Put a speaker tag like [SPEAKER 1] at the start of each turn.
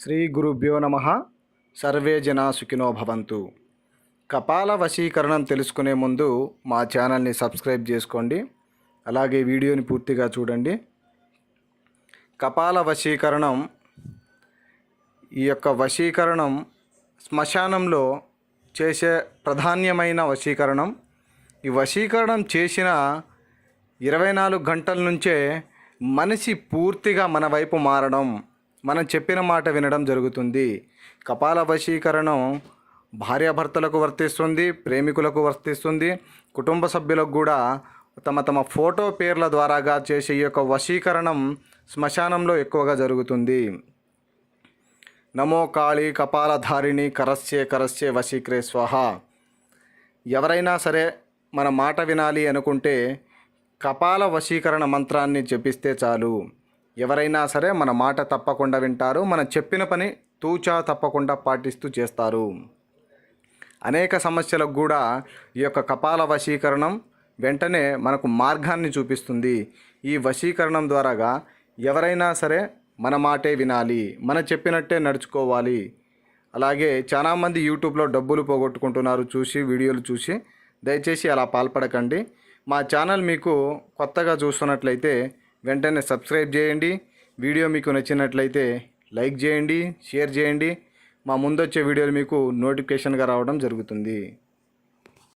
[SPEAKER 1] శ్రీ గురుభ్యో నమః. సర్వే జనా సుఖినో భవంతు. కపాల వశీకరణం తెలుసుకునే ముందు మా ఛానల్ని సబ్స్క్రైబ్ చేసుకోండి. అలాగే వీడియోని పూర్తిగా చూడండి. కపాల వశీకరణం, ఈ యొక్క వశీకరణం శ్మశానంలో చేసే ప్రధాన్యమైన వశీకరణం. ఈ వశీకరణం చేసిన 24 గంటల నుంచే మనిషి పూర్తిగా మన వైపు మారడం, మనం చెప్పిన మాట వినడం జరుగుతుంది. కపాల వశీకరణం భార్యాభర్తలకు వర్తిస్తుంది, ప్రేమికులకు వర్తిస్తుంది, కుటుంబ సభ్యులకు కూడా తమ తమ ఫోటో పేర్ల ద్వారాగా చేసే ఈ యొక్క వశీకరణం శ్మశానంలో ఎక్కువగా జరుగుతుంది. నమో కాళీ కపాలధారిణి కరస్యే కరస్యే వశీకరే స్వాహ. ఎవరైనా సరే మన మాట వినాలి అనుకుంటే కపాల వశీకరణ మంత్రాన్ని జపిస్తే చాలు. ఎవరైనా సరే మన మాట తప్పకుండా వింటారు, మనం చెప్పిన పని తూచా తప్పకుండా పాటిస్తూ చేస్తారు. అనేక సమస్యలకు కూడా ఈ యొక్క కపాల వశీకరణం వెంటనే మనకు మార్గాన్ని చూపిస్తుంది. ఈ వశీకరణం ద్వారాగా ఎవరైనా సరే మన మాటే వినాలి, మనం చెప్పినట్టే నడుచుకోవాలి. అలాగే చాలామంది యూట్యూబ్లో డబ్బులు పోగొట్టుకుంటున్నారు వీడియోలు చూసి. దయచేసి అలా పాల్పడకండి. మా ఛానల్ మీకు కొత్తగా చూస్తున్నట్లయితే వెంటనే సబ్స్క్రైబ్ చేయండి. వీడియో మీకు నచ్చినట్లయితే లైక్ చేయండి, షేర్ చేయండి. మా ముందొచ్చే వీడియోలు మీకు నోటిఫికేషన్గా రావడం జరుగుతుంది.